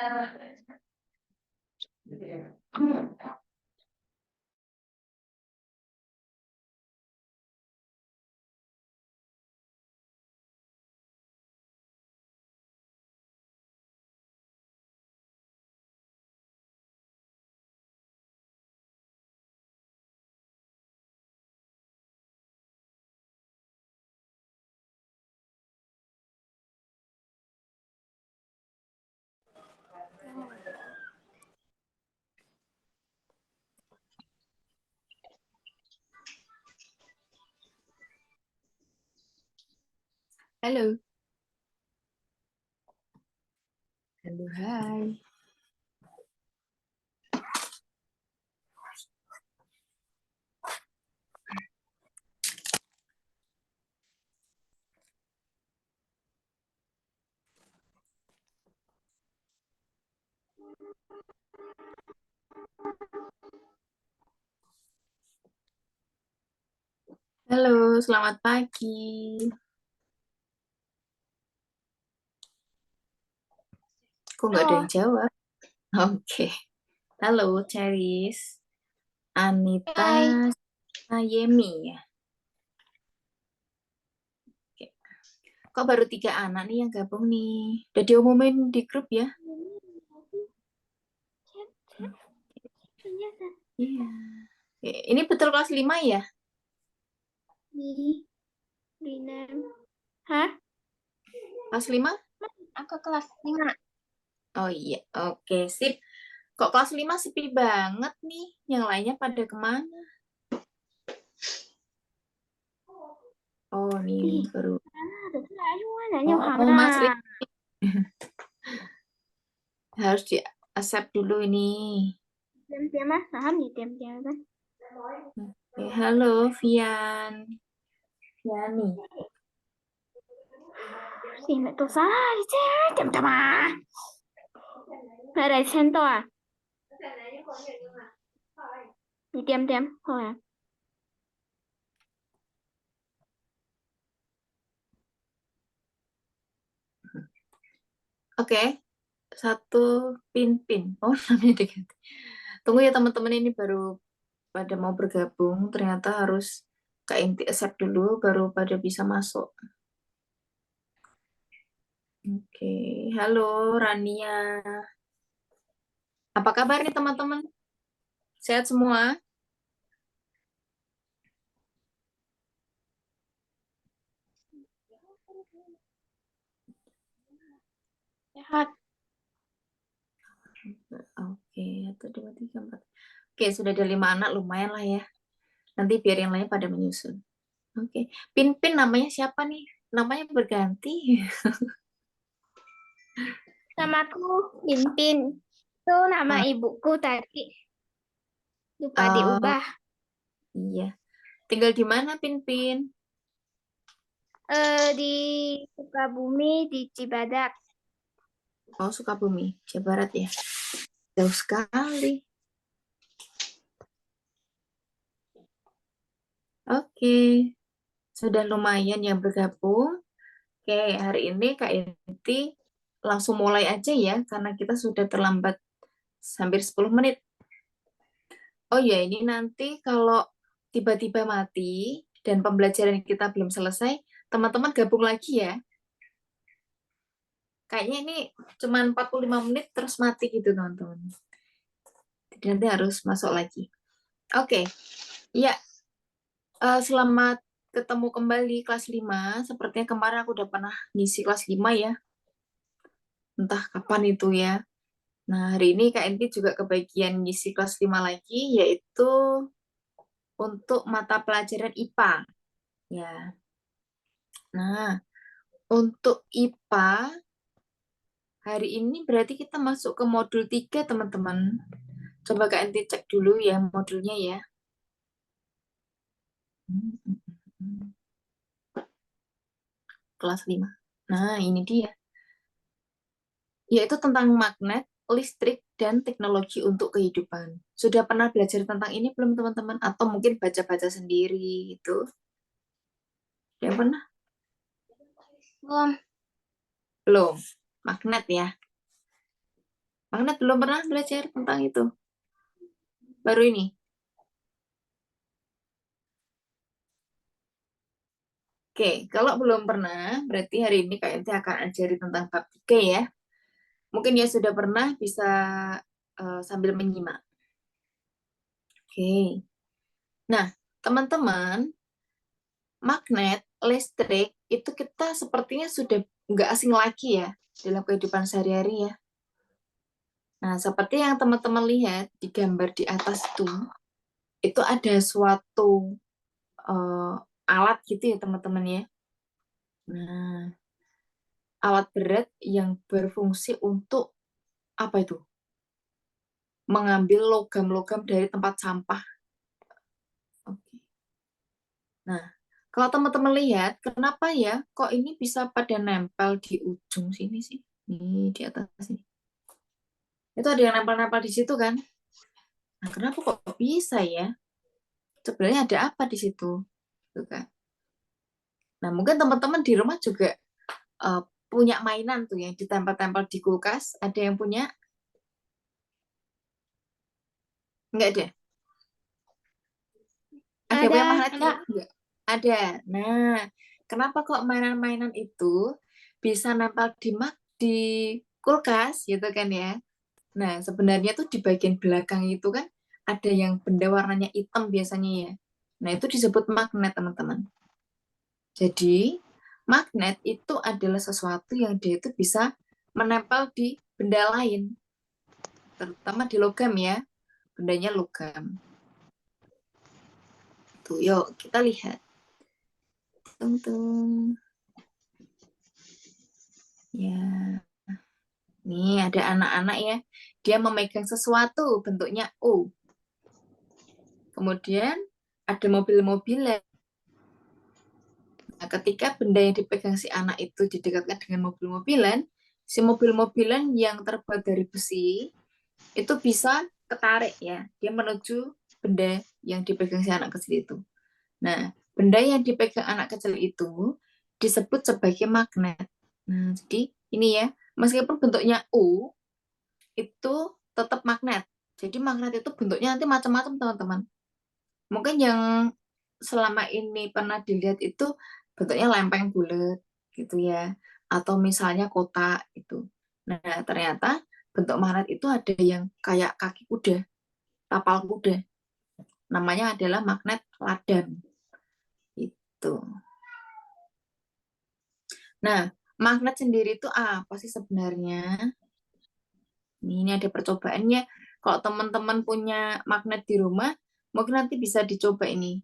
Halo. Halo, hai. Halo, selamat pagi. Kok nggak ada yang jawab? Oke. Halo, Cheris. Anita Hai. Ayemi ya. Oke. Kok baru 3 anak nih yang gabung nih? Udah diumumin di grup ya? Iya. Oke, ini betul kelas 5 ya? Hah? Kelas 5? Aku kelas 5. Oh iya, oke, sip. Kok kelas 5 sepi banget nih? Yang lainnya pada kemana? Oh, nih baru. Oh, Mas Rik harus di accept dulu ini. Diam-diam ah, paham nih diam-diam kan? Oke, halo, Vian. Yani. Thì mẹ tôi xóa đi chứ, diam-diam ah. Lại đây xem tôi à? Đi diam-diam thôi à? Oke, satu pin-pin. Oh, namanya diganti. Tunggu ya teman-teman, ini baru pada mau bergabung. Ternyata harus Kak Inti accept dulu, baru pada bisa masuk. Oke, halo Rania. Apa kabar nih teman-teman? Sehat semua? Sehat. Oke, 1, 2, 3, 4. Oke, sudah ada 5 anak, lumayan lah ya. Nanti biar yang lain pada menyusun. Oke, Pin-Pin namanya siapa nih? Namanya berganti. Namaku Pinpin. Itu nama Ah, ibuku tadi. Lupa oh, diubah. iya. Tinggal di mana, Pin-Pin? Di Sukabumi, di Cibadak. Oh, Sukabumi, Jawa Barat ya. Jauh sekali. Oke, sudah lumayan yang bergabung. Oke, hari ini Kak Inti langsung mulai aja ya, karena kita sudah terlambat hampir 10 menit. Oh ya, ini nanti kalau tiba-tiba mati dan pembelajaran kita belum selesai, teman-teman gabung lagi ya. Kayaknya ini cuma 45 menit terus mati gitu, teman-teman. Jadi nanti harus masuk lagi. Oke, ya, selamat ketemu kembali kelas 5. Sepertinya kemarin aku udah pernah ngisi kelas 5 ya. Entah kapan itu ya. Nah, hari ini Kak Enti juga kebagian ngisi kelas 5 lagi, yaitu untuk mata pelajaran IPA. Ya. Nah, untuk IPA, hari ini berarti kita masuk ke modul 3, teman-teman. Coba Kak Enti cek dulu ya modulnya ya. Kelas 5. Nah, ini dia. Yaitu tentang magnet, listrik, dan teknologi untuk kehidupan. Sudah pernah belajar tentang ini belum, teman-teman? Atau mungkin baca-baca sendiri gitu? Yang pernah? Belum. Belum. Magnet ya. Magnet belum pernah belajar tentang itu. Baru ini. Oke, kalau belum pernah, berarti hari ini KMT akan ajari tentang bab 3 ya. Mungkin ya sudah pernah, bisa sambil menyimak. Oke. Nah, teman-teman, magnet, listrik, itu kita sepertinya sudah nggak asing lagi ya dalam kehidupan sehari-hari ya. Nah, seperti yang teman-teman lihat di gambar di atas itu ada suatu eh, alat gitu ya teman-teman ya. Nah, alat berat yang berfungsi untuk apa itu? Mengambil logam-logam dari tempat sampah. Oke. Nah, kalau teman-teman lihat, kenapa ya kok ini bisa pada nempel di ujung sini sih? Nih, di atas sini. Itu ada yang nempel-nempel di situ kan? Nah, kenapa kok bisa ya? Sebenarnya ada apa di situ? Tuh kan. Nah, mungkin teman-teman di rumah juga eh, punya mainan tuh yang ditempel-tempel di kulkas. Ada yang punya? Enggak ada. Ada Ada, punya magnet ada. enggak? Ada. Nah, kenapa kok mainan-mainan itu bisa nempel di kulkas gitu kan ya? Nah, sebenarnya tuh di bagian belakang itu kan ada yang benda warnanya hitam biasanya ya. Nah, itu disebut magnet, teman-teman. Jadi, magnet itu adalah sesuatu yang dia itu bisa menempel di benda lain, terutama di logam ya. Bendanya logam. Tuh, yuk kita lihat. Tung, tung. Ya, nih ada anak-anak ya. Dia memegang sesuatu bentuknya U. Kemudian ada mobil-mobilan. Nah, ketika benda yang dipegang si anak itu didekatkan dengan mobil-mobilan, si mobil-mobilan yang terbuat dari besi itu bisa ketarik ya, dia menuju benda yang dipegang si anak kecil itu. Nah, benda yang dipegang anak kecil itu disebut sebagai magnet. Nah, jadi ini ya, meskipun bentuknya U, itu tetap magnet. Jadi magnet itu bentuknya nanti macam-macam teman-teman. Mungkin yang selama ini pernah dilihat itu bentuknya lempeng bulat gitu ya, atau misalnya kotak itu. Nah, ternyata bentuk magnet itu ada yang kayak kaki kuda, tapal kuda. Namanya adalah magnet ladang. Itu. Nah, magnet sendiri itu apa sih sebenarnya? Ini ada percobaannya. Kalau teman-teman punya magnet di rumah, mungkin nanti bisa dicoba ini.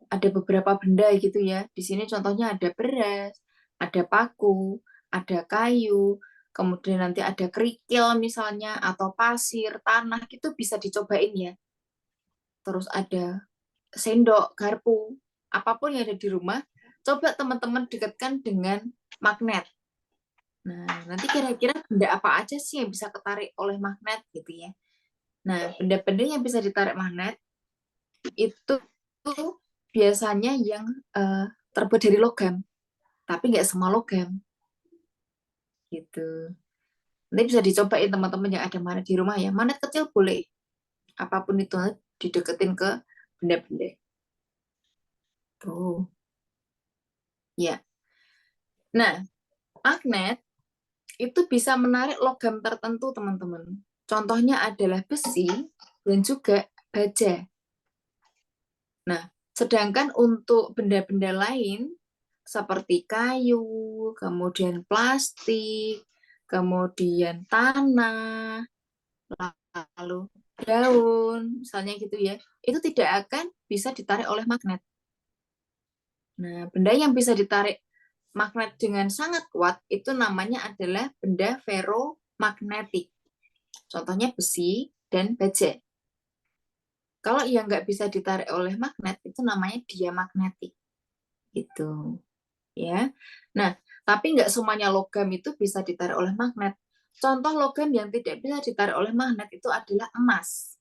Ada beberapa benda gitu ya. Di sini contohnya ada beras, ada paku, ada kayu, kemudian nanti ada kerikil misalnya, atau pasir, tanah, gitu bisa dicobain ya. Terus ada sendok, garpu, apapun yang ada di rumah, coba teman-teman dekatkan dengan magnet. Nah, nanti kira-kira benda apa aja sih yang bisa ketarik oleh magnet gitu ya. Nah, benda-benda yang bisa ditarik magnet itu biasanya yang eh, terbuat dari logam, tapi nggak semua logam gitu. Nanti bisa dicobain teman-teman yang ada magnet di rumah ya. Magnet kecil boleh, apapun itu dideketin ke benda-benda. Tuh, ya. Nah, magnet itu bisa menarik logam tertentu, teman-teman. Contohnya adalah besi dan juga baja. Nah, sedangkan untuk benda-benda lain seperti kayu, kemudian plastik, kemudian tanah, lalu daun, misalnya gitu ya, itu tidak akan bisa ditarik oleh magnet. Nah, benda yang bisa ditarik magnet dengan sangat kuat itu namanya adalah benda ferromagnetik. Contohnya besi dan baja. Kalau yang nggak bisa ditarik oleh magnet itu namanya diamagnetik. Gitu. Ya. Nah, tapi nggak semuanya logam itu bisa ditarik oleh magnet. Contoh logam yang tidak bisa ditarik oleh magnet itu adalah emas.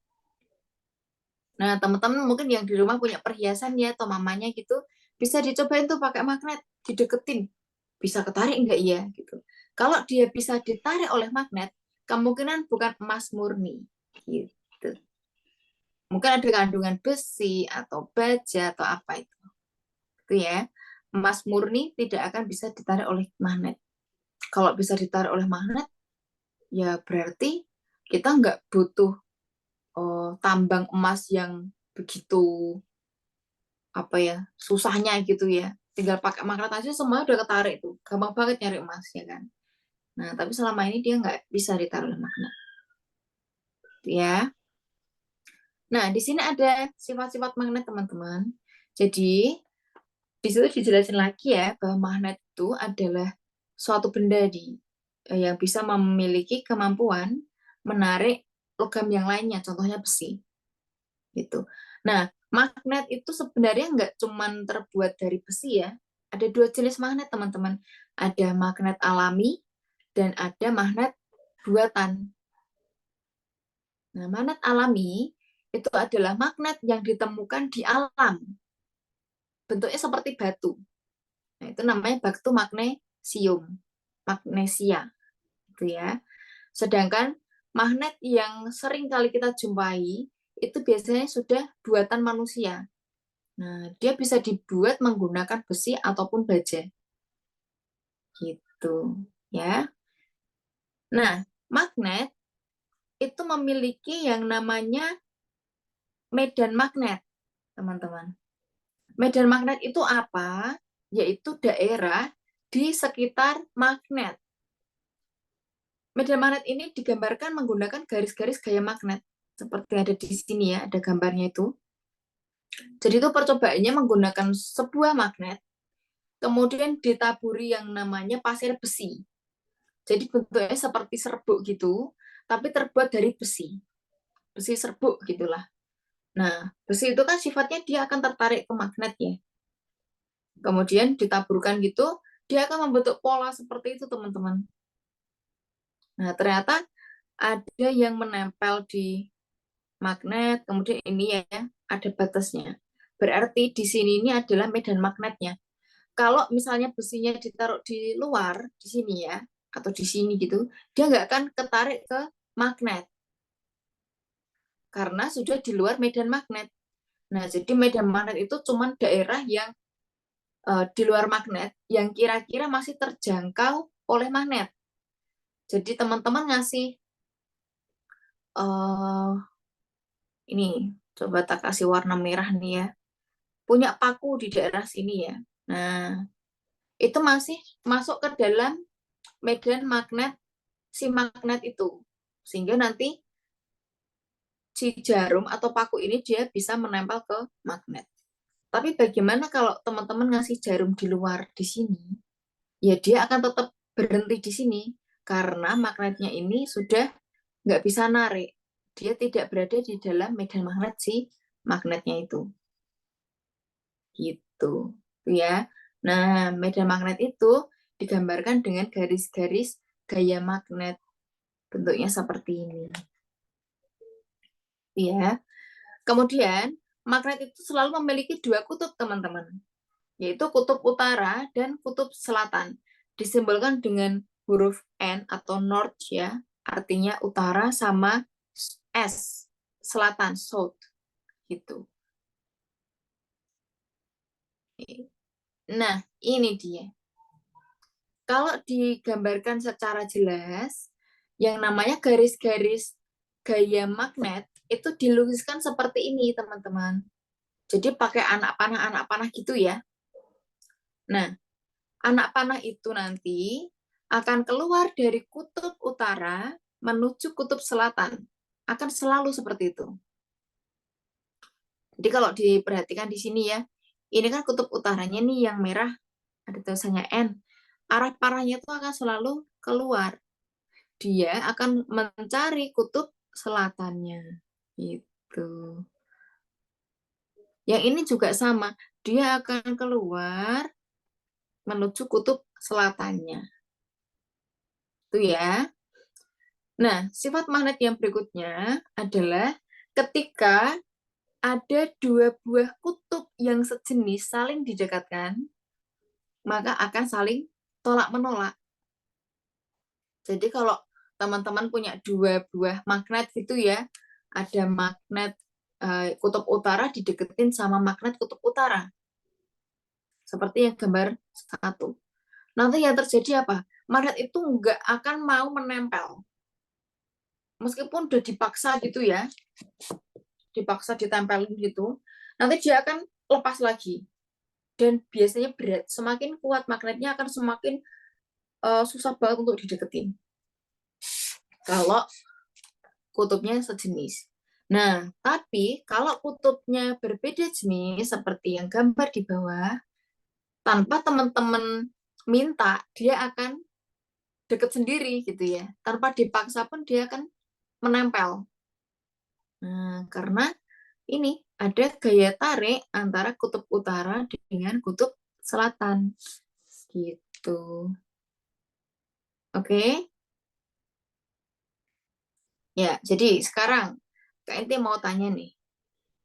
Nah, teman-teman mungkin yang di rumah punya perhiasan ya atau mamanya gitu, bisa dicobain tuh pakai magnet, dideketin. Bisa ketarik enggak ya gitu. Kalau dia bisa ditarik oleh magnet, kemungkinan bukan emas murni gitu. Mungkin ada kandungan besi atau baja atau apa itu ya. Emas murni tidak akan bisa ditarik oleh magnet. Kalau bisa ditarik oleh magnet, ya berarti kita nggak butuh tambang emas yang begitu apa ya susahnya gitu ya. Tinggal pakai magnet aja semuanya udah ketarik tuh, gampang banget nyari emas ya kan. Nah tapi selama ini dia nggak bisa ditarik oleh magnet, ya. Nah di sini ada sifat-sifat magnet teman-teman. Jadi di situ dijelasin lagi ya bahwa magnet itu adalah suatu benda yang bisa memiliki kemampuan menarik logam yang lainnya, contohnya besi, gitu. Nah, magnet itu sebenarnya nggak cuman terbuat dari besi ya. Ada dua jenis magnet teman-teman. Ada magnet alami dan ada magnet buatan. Nah, magnet alami itu adalah magnet yang ditemukan di alam. Bentuknya seperti batu. Nah, itu namanya batu magnesium, magnesia, gitu ya. Sedangkan magnet yang sering kali kita jumpai itu biasanya sudah buatan manusia. Nah, dia bisa dibuat menggunakan besi ataupun baja. Gitu, ya. Nah, magnet itu memiliki yang namanya medan magnet, teman-teman. Medan magnet itu apa? Yaitu daerah di sekitar magnet. Medan magnet ini digambarkan menggunakan garis-garis gaya magnet. Seperti ada di sini ya, ada gambarnya itu. Jadi itu percobaannya menggunakan sebuah magnet, kemudian ditaburi yang namanya pasir besi. Jadi bentuknya seperti serbuk gitu, tapi terbuat dari besi. Besi serbuk gitulah. Nah, besi itu kan sifatnya dia akan tertarik ke magnet ya. Kemudian ditaburkan gitu, dia akan membentuk pola seperti itu, teman-teman. Nah, ternyata ada yang menempel di magnet, kemudian ini ya, ada batasnya. Berarti di sini ini adalah medan magnetnya. Kalau misalnya besinya ditaruh di luar, di sini ya, atau di sini gitu, dia nggak akan ketarik ke magnet. Karena sudah di luar medan magnet. Nah, jadi medan magnet itu cuma daerah yang di luar magnet, yang kira-kira masih terjangkau oleh magnet. Jadi teman-teman ngasih, uh, ini, coba tak kasih warna merah nih ya, punya paku di daerah sini ya. Nah, itu masih masuk ke dalam medan magnet si magnet itu. Sehingga nanti si jarum atau paku ini dia bisa menempel ke magnet. Tapi bagaimana kalau teman-teman ngasih jarum di luar di sini? Ya dia akan tetap berhenti di sini karena magnetnya ini sudah nggak bisa narik. Dia tidak berada di dalam medan magnet si magnetnya itu. Gitu. Ya. Nah, medan magnet itu digambarkan dengan garis-garis gaya magnet. Bentuknya seperti ini. Ya. Kemudian, magnet itu selalu memiliki dua kutub, teman-teman, yaitu kutub utara dan kutub selatan. Disimbolkan dengan huruf N atau north ya, artinya utara, sama S, selatan, south, gitu. Nah, ini dia. Kalau digambarkan secara jelas, yang namanya garis-garis gaya magnet itu dilukiskan seperti ini, teman-teman. Jadi pakai anak panah gitu ya. Nah, anak panah itu nanti akan keluar dari kutub utara menuju kutub selatan. Akan selalu seperti itu. Jadi kalau diperhatikan di sini ya, ini kan kutub utaranya nih yang merah, ada tulisannya N. Arah panahnya itu akan selalu keluar. Dia akan mencari kutub selatannya. Gitu. Yang ini juga sama, dia akan keluar menuju kutub selatannya. Itu ya. Nah, sifat magnet yang berikutnya adalah ketika ada dua buah kutub yang sejenis saling didekatkan, maka akan saling tolak-menolak. Jadi kalau teman-teman punya dua buah magnet gitu ya. Ada magnet kutub utara dideketin sama magnet kutub utara. Seperti yang gambar 1. Nanti yang terjadi apa? Magnet itu nggak akan mau menempel. Meskipun udah dipaksa gitu ya, dipaksa ditempelin gitu, nanti dia akan lepas lagi. Dan biasanya berat. Semakin kuat magnetnya akan semakin susah banget untuk dideketin. Kalau kutubnya sejenis. Nah, tapi kalau kutubnya berbeda jenis, seperti yang gambar di bawah, tanpa teman-teman minta, dia akan deket sendiri gitu ya. Tanpa dipaksa pun dia akan menempel. Nah, karena ini ada gaya tarik antara kutub utara dengan kutub selatan. Gitu. Oke? Ya, jadi sekarang Kak Enti mau tanya nih.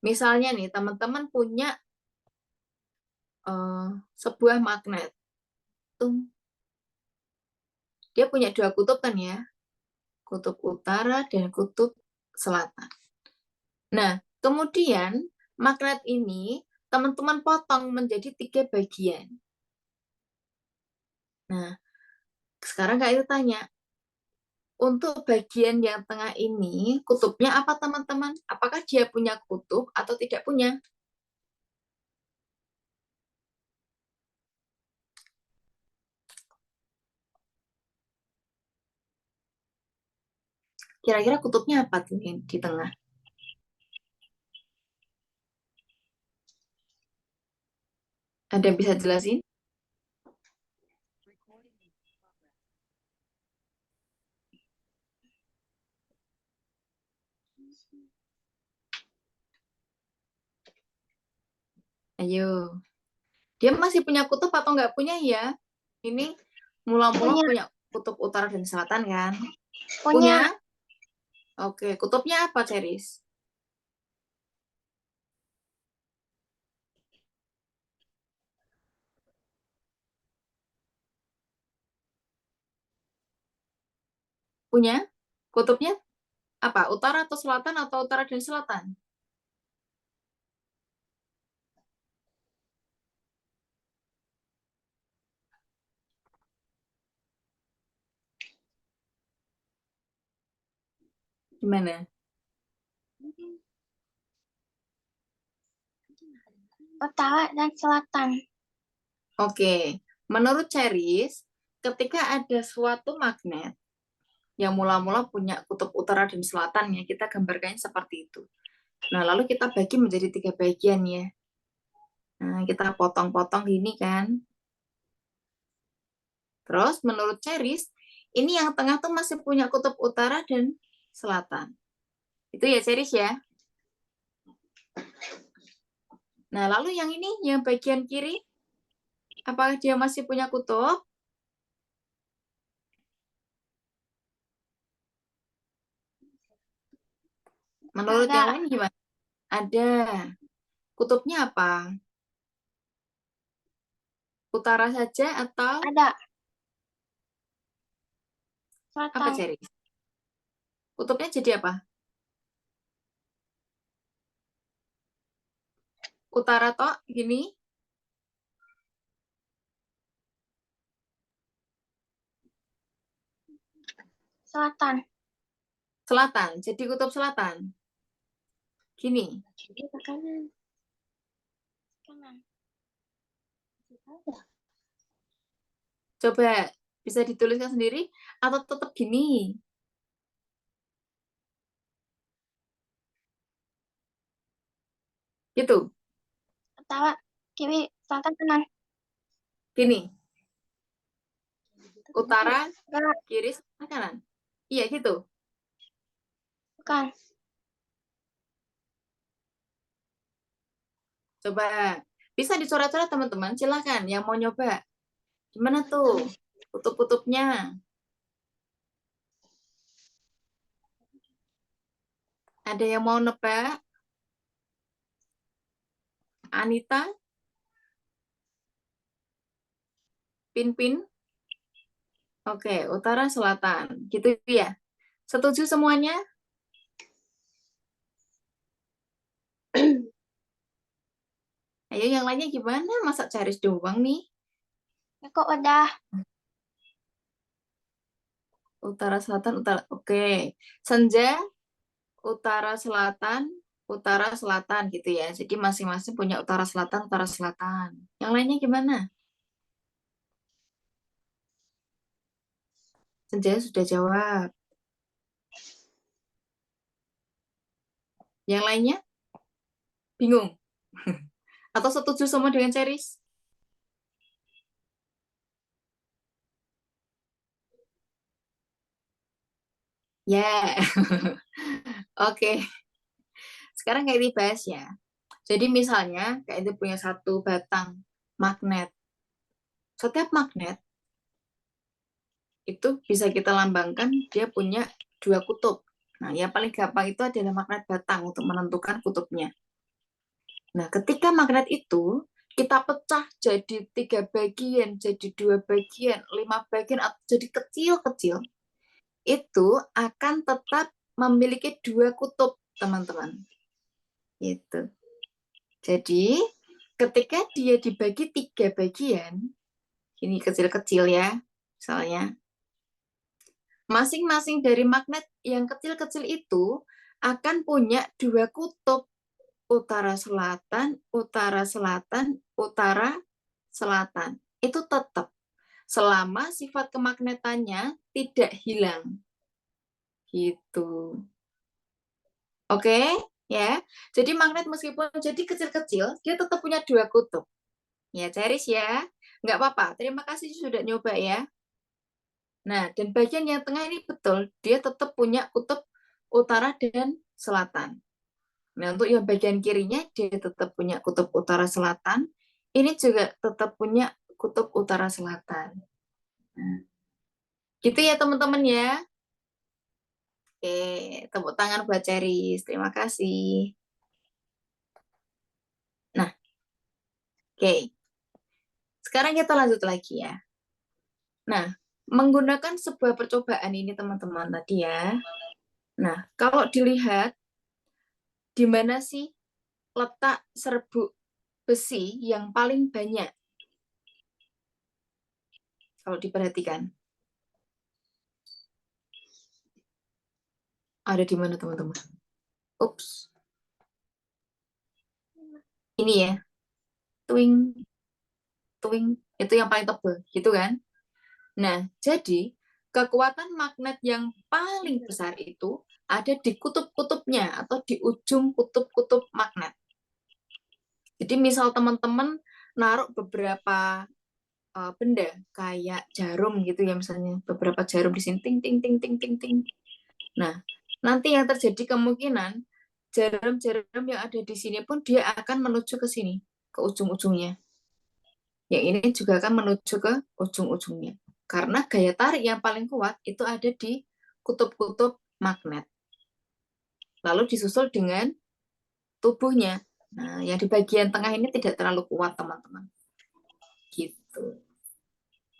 Misalnya nih, teman-teman punya sebuah magnet. Dia punya 2 kutub kan ya, kutub utara dan kutub selatan. Nah, kemudian magnet ini teman-teman potong menjadi 3 bagian. Nah, sekarang Kak itu tanya, untuk bagian yang tengah ini, kutubnya apa teman-teman? Apakah dia punya kutub atau tidak punya? Kira-kira kutubnya apa tuh yang di tengah? Ada yang bisa jelasin? Ayo. Dia masih punya kutub atau nggak punya ya? Ini mula-mula Punya. punya kutub utara dan selatan kan? Punya. Oke, kutubnya apa, Ceris? Punya? Kutubnya apa? Utara atau selatan atau utara dan selatan? Gimana? Utara dan selatan. Oke, menurut Ceris, ketika ada suatu magnet yang mula-mula punya kutub utara dan selatan ya, kita gambarkannya seperti itu. Nah, lalu kita bagi menjadi 3 bagian ya. Nah, kita potong-potong gini kan. Terus menurut Ceris, ini yang tengah tuh masih punya kutub utara dan selatan. Itu ya Ceris ya. Nah, lalu yang ini, yang bagian kiri, apakah dia masih punya kutub? Menurut Ada. yang lain gimana? Ada. Kutubnya apa? Utara saja atau Ada. apa, Selatan. Ceris? Kutubnya jadi apa? Utara toh, gini, Selatan. selatan. Jadi kutub selatan. Gini. Jadi ke kanan. Kanan. Coba bisa dituliskan sendiri atau tetap gini. Gitu. Utara, kiri, selatan, kanan. Gini. Utara, Enggak, kiri, selatan, kanan. Iya gitu. bukan. Coba bisa dicoret-coret teman-teman. Silahkan yang mau nyoba. Gimana tuh kutub-kutubnya? Ada yang mau nebak? Anita? Pin-pin? Oke, utara selatan. Gitu ya. Setuju semuanya? Ayo yang lainnya gimana? Masa Charis doang nih? Ya, kok udah. Utara, selatan, utara. Oke. Senja, utara, selatan gitu ya. Jadi masing-masing punya utara, selatan. Yang lainnya gimana? Senja sudah jawab. Yang lainnya bingung? Atau setuju semua dengan Charis? Ya. Oke. Sekarang kayak dibahas ya. Jadi misalnya kayak itu punya satu batang magnet. Setiap magnet itu bisa kita lambangkan dia punya dua kutub. Nah, yang paling gampang itu adalah magnet batang untuk menentukan kutubnya. Nah, ketika magnet itu kita pecah jadi 3 bagian, jadi 2 bagian, 5 bagian, atau jadi kecil-kecil, itu akan tetap memiliki dua kutub, teman-teman. Gitu. Jadi, ketika dia dibagi 3 bagian, ini kecil-kecil ya, misalnya, masing-masing dari magnet yang kecil-kecil itu akan punya dua kutub, utara selatan, utara selatan, utara selatan. Itu tetap selama sifat kemagnetannya tidak hilang. Gitu. Oke, ya. Jadi magnet meskipun jadi kecil-kecil, dia tetap punya dua kutub. Ya, Ceris ya. Nggak apa-apa. Terima kasih sudah nyoba ya. Nah, dan bagian yang tengah ini betul, dia tetap punya kutub utara dan selatan. Nah, untuk yang bagian kirinya, dia tetap punya kutub utara selatan. Ini juga tetap punya kutub utara selatan. Nah, gitu ya teman-teman ya. Oke, tepuk tangan buat Ceris. Terima kasih. Nah, oke. Sekarang kita lanjut lagi ya. Nah, menggunakan sebuah percobaan ini teman-teman tadi ya. Nah, kalau dilihat di mana sih letak serbuk besi yang paling banyak? Kalau diperhatikan, ada di mana teman-teman? Ups, ini ya, twing, twing, itu yang paling tebal, gitu kan? Nah, jadi kekuatan magnet yang paling besar itu ada di kutub-kutubnya atau di ujung kutub-kutub magnet. Jadi misal teman-teman naruh beberapa benda kayak jarum gitu ya, misalnya beberapa jarum di sini ting ting ting ting ting ting. Nah, nanti yang terjadi kemungkinan jarum-jarum yang ada di sini pun dia akan menuju ke sini, ke ujung-ujungnya. Yang ini juga akan menuju ke ujung-ujungnya. Karena gaya tarik yang paling kuat itu ada di kutub-kutub magnet. Lalu disusul dengan tubuhnya. Nah, yang di bagian tengah ini tidak terlalu kuat, teman-teman. Gitu.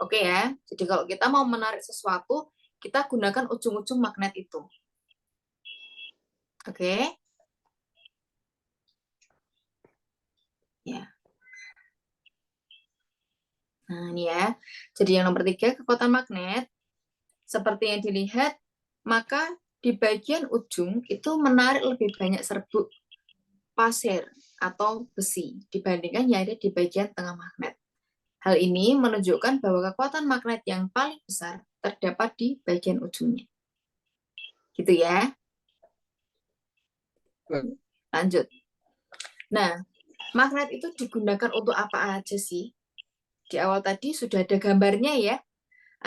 Oke ya. Jadi kalau kita mau menarik sesuatu, kita gunakan ujung-ujung magnet itu. Oke. Ya. Nah, ini ya. Jadi yang nomor 3, kekuatan magnet. Seperti yang dilihat, maka di bagian ujung itu menarik lebih banyak serbuk pasir atau besi dibandingkan yang ada di bagian tengah magnet. Hal ini menunjukkan bahwa kekuatan magnet yang paling besar terdapat di bagian ujungnya. Gitu ya. Lanjut. Nah, magnet itu digunakan untuk apa aja sih? Di awal tadi sudah ada gambarnya ya.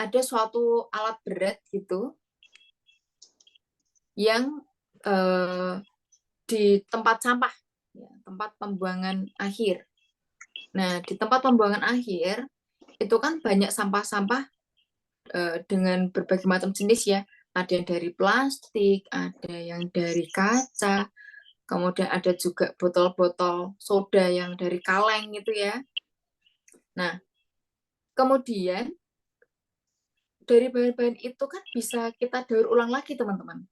Ada suatu alat berat gitu yang di tempat sampah, ya, tempat pembuangan akhir. Nah, di tempat pembuangan akhir itu kan banyak sampah-sampah dengan berbagai macam jenis ya. Ada yang dari plastik, ada yang dari kaca, kemudian ada juga botol-botol soda yang dari kaleng gitu ya. Nah, kemudian dari bahan-bahan itu kan bisa kita daur ulang lagi, teman-teman.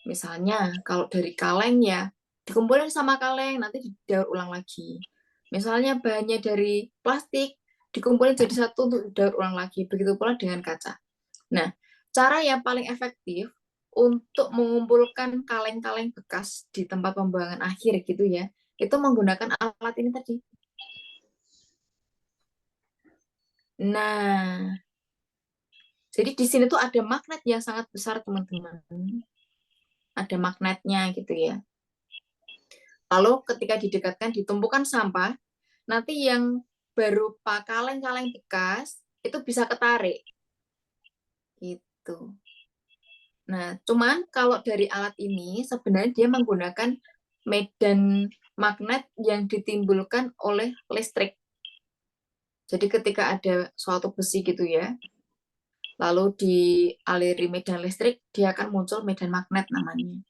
Misalnya, kalau dari kaleng ya, dikumpulin sama kaleng, nanti didaur ulang lagi. Misalnya bahannya dari plastik, dikumpulin jadi satu untuk didaur ulang lagi. Begitu pula dengan kaca. Nah, cara yang paling efektif untuk mengumpulkan kaleng-kaleng bekas di tempat pembuangan akhir gitu ya, itu menggunakan alat ini tadi. Nah, jadi di sini tuh ada magnet yang sangat besar, teman-teman. Ada magnetnya gitu ya. Lalu ketika didekatkan di tumpukan sampah, nanti yang berupa kaleng-kaleng bekas itu bisa ketarik. Gitu. Nah, cuman kalau dari alat ini sebenarnya dia menggunakan medan magnet yang ditimbulkan oleh listrik. Jadi ketika ada suatu besi gitu ya, lalu dialiri medan listrik, dia akan muncul medan magnet namanya.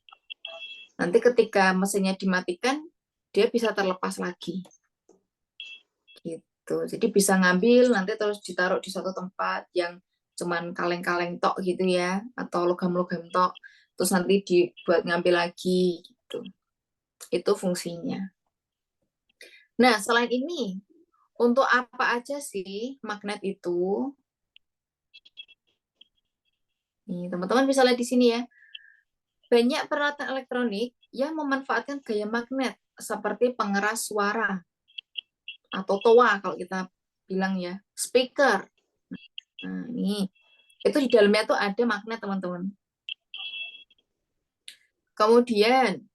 Nanti ketika mesinnya dimatikan, dia bisa terlepas lagi. Gitu. Jadi bisa ngambil, nanti terus ditaruh di suatu tempat yang cuman kaleng-kaleng tok gitu ya, atau logam-logam tok. Terus nanti dibuat ngambil lagi gitu. Itu fungsinya. Nah, selain ini, untuk apa aja sih magnet itu? Nih, teman-teman bisa lihat di sini ya. Banyak peralatan elektronik yang memanfaatkan gaya magnet seperti pengeras suara atau toa kalau kita bilang ya, speaker. Nah, ini itu di dalamnya tuh ada magnet, teman-teman. Kemudian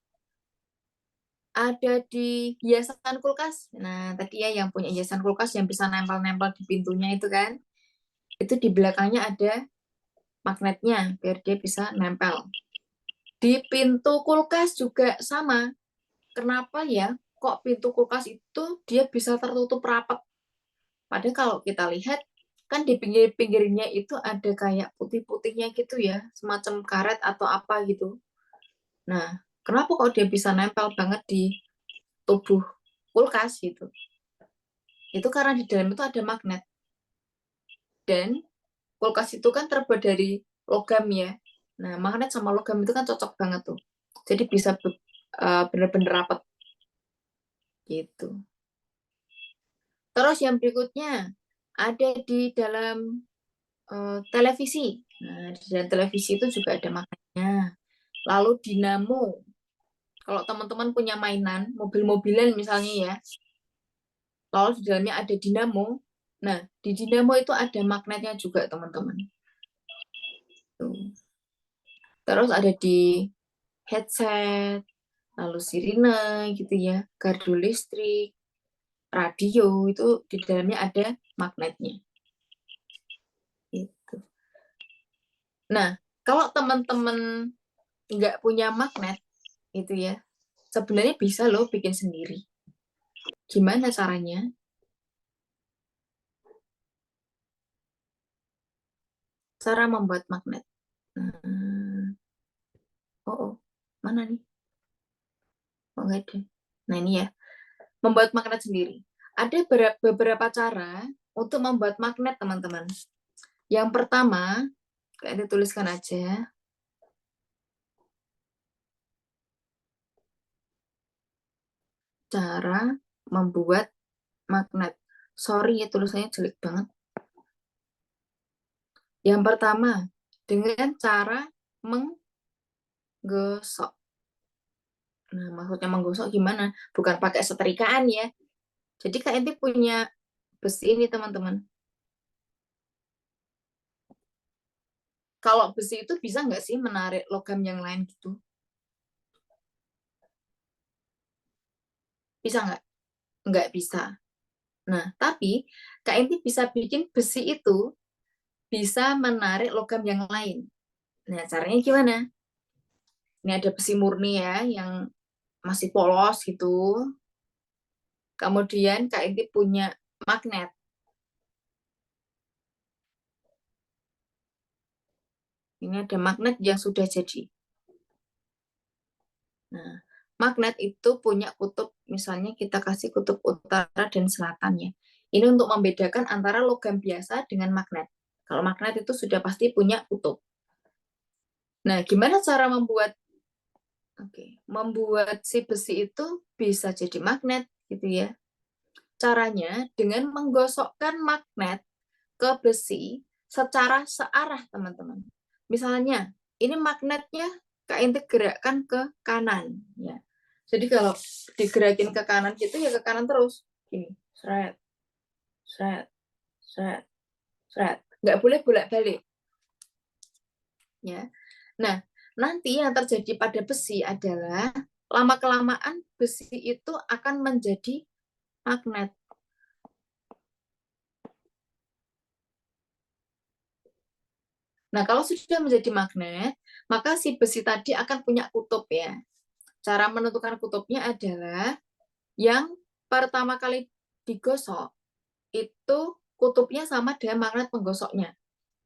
ada di hiasan kulkas. Nah, tadi ya yang punya hiasan kulkas yang bisa nempel-nempel di pintunya itu kan. Itu di belakangnya ada magnetnya biar dia bisa nempel. Di pintu kulkas juga sama. Kenapa ya? Kok pintu kulkas itu dia bisa tertutup rapat? Padahal kalau kita lihat kan di pinggir-pinggirnya itu ada kayak putih-putihnya gitu ya, semacam karet atau apa gitu. Nah, kenapa kok dia bisa nempel banget di tubuh kulkas gitu? Itu karena di dalam itu ada magnet. Dan kulkas itu kan terbuat dari logam ya. Nah, magnet sama logam itu kan cocok banget tuh. Jadi bisa bener-bener rapat gitu. Terus yang berikutnya ada di dalam televisi. Nah, di dalam televisi itu juga ada magnetnya. Lalu dinamo. Kalau teman-teman punya mainan, mobil-mobilan misalnya ya, lalu di dalamnya ada dinamo. Nah, di dinamo itu ada magnetnya juga, teman-teman. Terus ada di headset, lalu sirine gitu ya, gardu listrik, radio itu di dalamnya ada magnetnya. Gitu. Nah, kalau teman-teman nggak punya magnet itu ya, sebenarnya bisa loh bikin sendiri. Gimana caranya? Cara membuat magnet. Oh, oh, mana nih? Oh, nggak ada. Nah, ini ya, membuat magnet sendiri. Ada beberapa cara untuk membuat magnet, teman-teman. Yang pertama, kayak dituliskan aja, cara membuat magnet. Sorry ya, tulisannya jelek banget. Yang pertama, dengan cara menggosok. Nah, maksudnya menggosok gimana? Bukan pakai setrikaan ya. Jadi Kak Enti punya besi ini, teman-teman. Kalau besi itu bisa nggak sih menarik logam yang lain gitu? Bisa nggak? Nggak bisa. Nah, tapi Kak Enti bisa bikin besi itu bisa menarik logam yang lain. Nah, caranya gimana? Ini ada besi murni ya, yang masih polos gitu. Kemudian Kak Enti punya magnet. Ini ada magnet yang sudah jadi. Nah, magnet itu punya kutub, misalnya kita kasih kutub utara dan selatan ya. Ini untuk membedakan antara logam biasa dengan magnet. Kalau magnet itu sudah pasti punya kutub. Nah, gimana cara membuat si besi itu bisa jadi magnet gitu ya? Caranya dengan menggosokkan magnet ke besi secara searah, teman-teman. Misalnya, ini magnetnya Kak Inti gerakkan ke kanan ya. Jadi kalau digerakin ke kanan gitu ya ke kanan terus. Gini, seret, seret, seret, seret. Nggak boleh bolak-balik ya. Nah, nanti yang terjadi pada besi adalah lama-kelamaan besi itu akan menjadi magnet. Nah, kalau sudah menjadi magnet, maka si besi tadi akan punya kutub ya. Cara menentukan kutubnya adalah yang pertama kali digosok, itu kutubnya sama dengan magnet penggosoknya.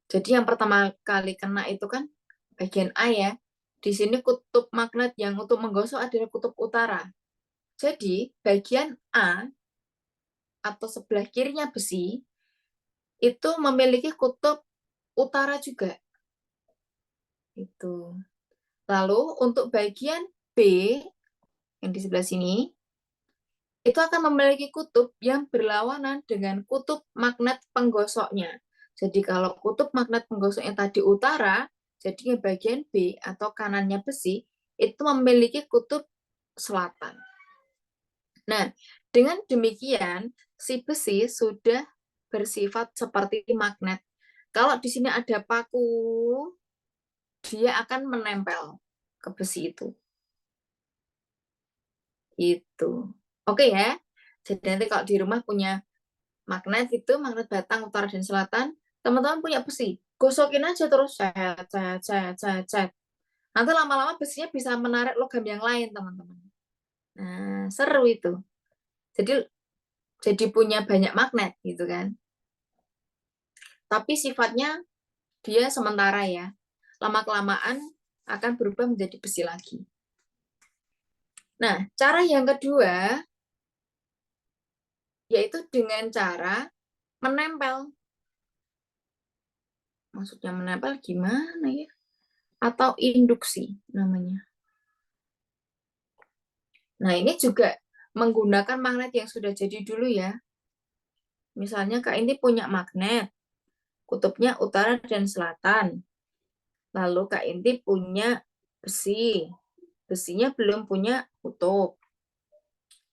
Jadi yang pertama kali kena itu kan bagian A ya. Di sini kutub magnet yang untuk menggosok adalah kutub utara. Jadi bagian A atau sebelah kirinya besi itu memiliki kutub utara juga. Itu. Lalu untuk bagian B yang di sebelah sini itu akan memiliki kutub yang berlawanan dengan kutub magnet penggosoknya. Jadi kalau kutub magnet penggosoknya tadi utara, jadi bagian B atau kanannya besi itu memiliki kutub selatan. Nah, dengan demikian si besi sudah bersifat seperti magnet. Kalau di sini ada paku, dia akan menempel ke besi itu. Itu. Oke ya. Jadi nanti kalau di rumah punya magnet itu, magnet batang utara dan selatan, teman-teman punya besi. Gosokin aja terus, cet, cet, cet, cet, cet. Nanti lama-lama besinya bisa menarik logam yang lain, teman-teman. Nah, seru itu. Jadi punya banyak magnet gitu kan. Tapi sifatnya dia sementara ya. Lama-kelamaan akan berubah menjadi besi lagi. Nah, cara yang kedua yaitu dengan cara menempel. Maksudnya menempel gimana ya? Atau induksi namanya. Nah, ini juga menggunakan magnet yang sudah jadi dulu ya. Misalnya Kak ini punya magnet, kutubnya utara dan selatan. Lalu Kak Inti punya besi, besinya belum punya kutub.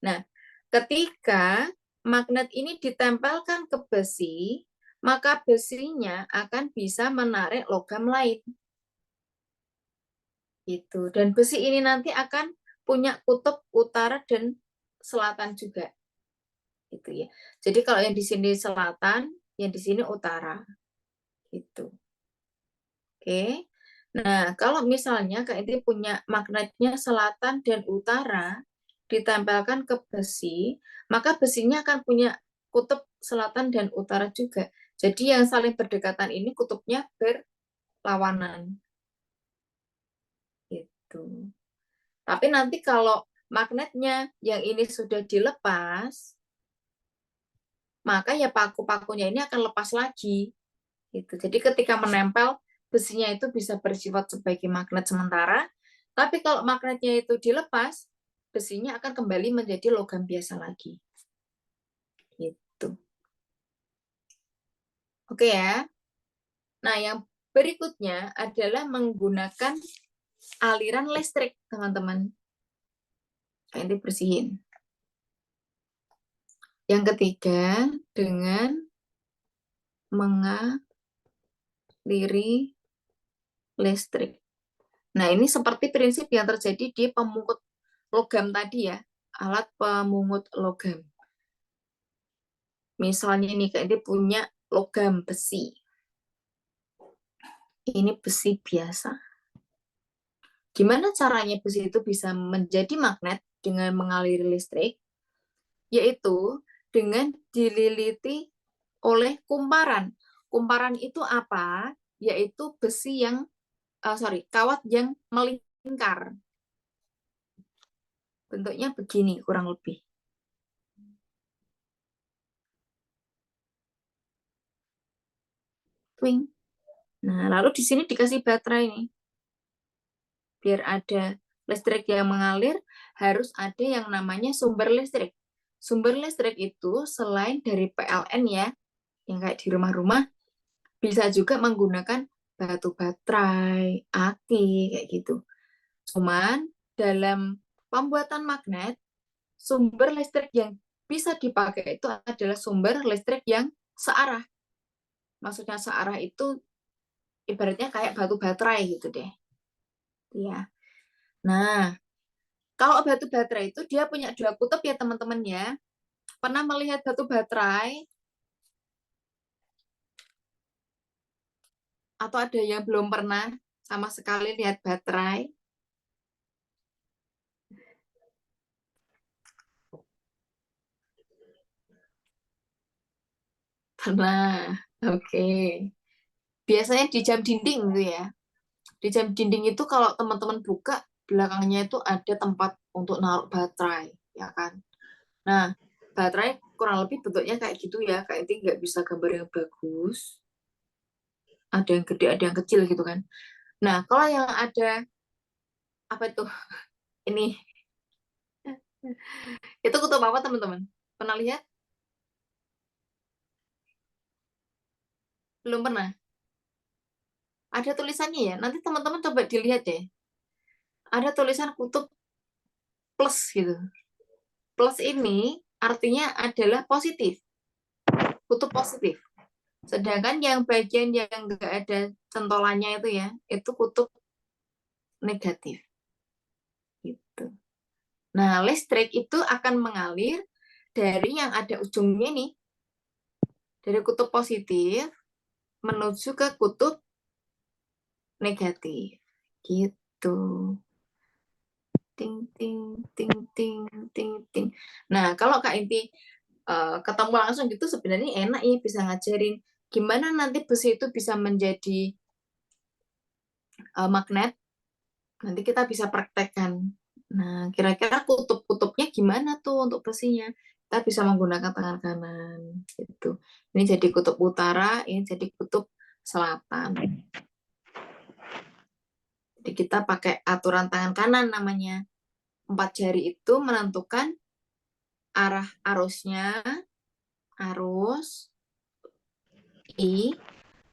Nah, ketika magnet ini ditempelkan ke besi, maka besinya akan bisa menarik logam lain. Itu. Dan besi ini nanti akan punya kutub utara dan selatan juga. Gitu ya. Jadi kalau yang di sini selatan, yang di sini utara. Gitu. Oke. Nah, kalau misalnya Kak Inti punya magnetnya selatan dan utara ditempelkan ke besi, maka besinya akan punya kutub selatan dan utara juga. Jadi yang saling berdekatan ini kutubnya berlawanan. Gitu. Tapi nanti kalau magnetnya yang ini sudah dilepas, maka ya paku-pakunya ini akan lepas lagi. Gitu. Jadi ketika menempel, besinya itu bisa bersifat sebagai magnet sementara, tapi kalau magnetnya itu dilepas, besinya akan kembali menjadi logam biasa lagi. Gitu. Oke ya. Nah, yang berikutnya adalah menggunakan aliran listrik, teman-teman. Nanti bersihin. Yang ketiga, dengan mengaliri listrik. Nah, ini seperti prinsip yang terjadi di pemungut logam tadi ya, alat pemungut logam. Misalnya nih, kayak dia punya logam besi. Ini besi biasa. Gimana caranya besi itu bisa menjadi magnet dengan mengaliri listrik? Yaitu dengan dililiti oleh kumparan. Kumparan itu apa? Yaitu besi yang, kawat yang melingkar. Bentuknya begini kurang lebih. Twing. Nah, lalu di sini dikasih baterai nih. Biar ada listrik yang mengalir, harus ada yang namanya sumber listrik. Sumber listrik itu selain dari PLN ya, yang kayak di rumah-rumah, bisa juga menggunakan batu baterai, aki, kayak gitu. Cuman dalam pembuatan magnet, sumber listrik yang bisa dipakai itu adalah sumber listrik yang searah. Maksudnya searah itu ibaratnya kayak batu baterai gitu deh. Ya. Nah, kalau batu baterai itu dia punya dua kutub ya teman-teman ya. Pernah melihat batu baterai? Atau ada yang belum pernah sama sekali lihat baterai? Pernah. Oke. Biasanya di jam dinding gitu ya. Di jam dinding itu kalau teman-teman buka, belakangnya itu ada tempat untuk naruh baterai, ya kan? Nah, baterai kurang lebih bentuknya kayak gitu ya. Kayak ini nggak bisa gambar yang bagus. Ada yang gede, ada yang kecil gitu kan. Nah, kalau yang ada, apa itu? Ini, itu kutub apa teman-teman? Pernah lihat? Belum pernah? Ada tulisannya ya? Nanti teman-teman coba dilihat deh. Ada tulisan kutub plus gitu. Plus ini artinya adalah positif. Kutub positif. Sedangkan yang bagian yang nggak ada centolannya itu ya, itu kutub negatif. Gitu. Nah, listrik itu akan mengalir dari yang ada ujungnya nih, dari kutub positif menuju ke kutub negatif. Gitu. Ting, ting, ting, ting, ting, ting. Nah, kalau Kak Inti ketemu langsung gitu sebenarnya enak ya bisa ngajarin gimana nanti besi itu bisa menjadi magnet. Nanti kita bisa praktekkan. Nah, kira-kira kutub-kutubnya gimana tuh untuk besinya? Kita bisa menggunakan tangan kanan gitu. Ini jadi kutub utara, ini jadi kutub selatan. Jadi kita pakai aturan tangan kanan namanya. 4 jari itu menentukan arah arusnya, arus, I,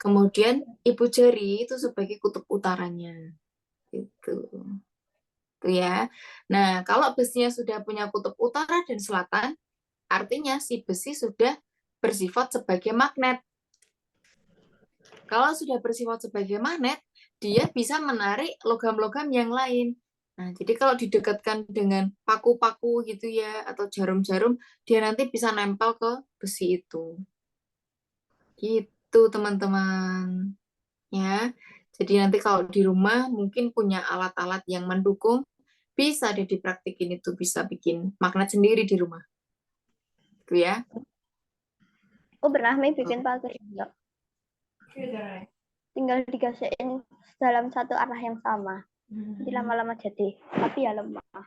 kemudian ibu jari itu sebagai kutub utaranya. Gitu. Tuh ya. Nah, kalau besinya sudah punya kutub utara dan selatan, artinya si besi sudah bersifat sebagai magnet. Kalau sudah bersifat sebagai magnet, dia bisa menarik logam-logam yang lain. Nah, jadi kalau didekatkan dengan paku-paku gitu ya, atau jarum-jarum, dia nanti bisa nempel ke besi itu. Gitu, teman-teman. Ya, jadi nanti kalau di rumah mungkin punya alat-alat yang mendukung, bisa deh dipraktikin itu, bisa bikin magnet sendiri di rumah. Gitu ya. Aku pernah bikin pagar juga. Tinggal dikasihin dalam satu arah yang sama. Jadi lama-lama jadi, tapi ya lemah.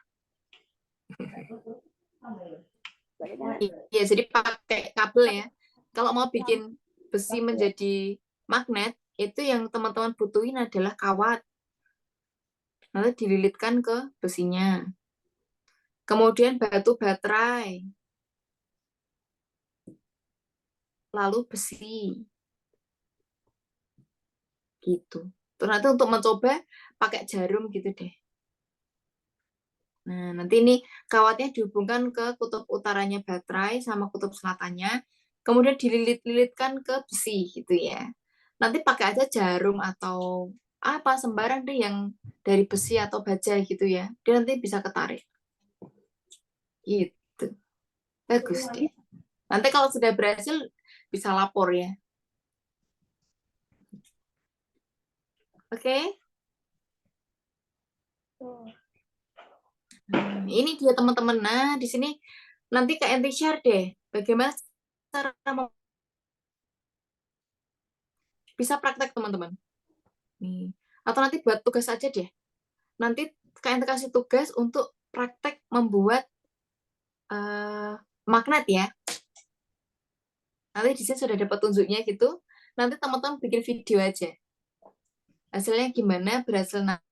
Iya, jadi pakai kabel ya. Kalau mau bikin besi menjadi magnet, itu yang teman-teman butuhin adalah kawat. Lalu dililitkan ke besinya. Kemudian batu baterai. Lalu besi. Gitu. Terus nanti untuk mencoba pakai jarum gitu deh. Nah, nanti ini kawatnya dihubungkan ke kutub utaranya baterai sama kutub selatannya. Kemudian dililit-lilitkan ke besi gitu ya. Nanti pakai aja jarum atau apa sembarang deh yang dari besi atau baja gitu ya. Dia nanti bisa ketarik. Gitu. Bagus deh. Nanti kalau sudah berhasil bisa lapor ya. Oke? Ini dia teman-teman. Nah, di sini nanti Kak Enti share deh bagaimana cara bisa praktek teman-teman. Nih. Atau nanti buat tugas aja deh. Nanti Kak Enti kasih tugas untuk praktek membuat magnet ya. Nanti di sini sudah dapat tunjuknya gitu. nanti teman-teman bikin video aja. Hasilnya gimana, berhasil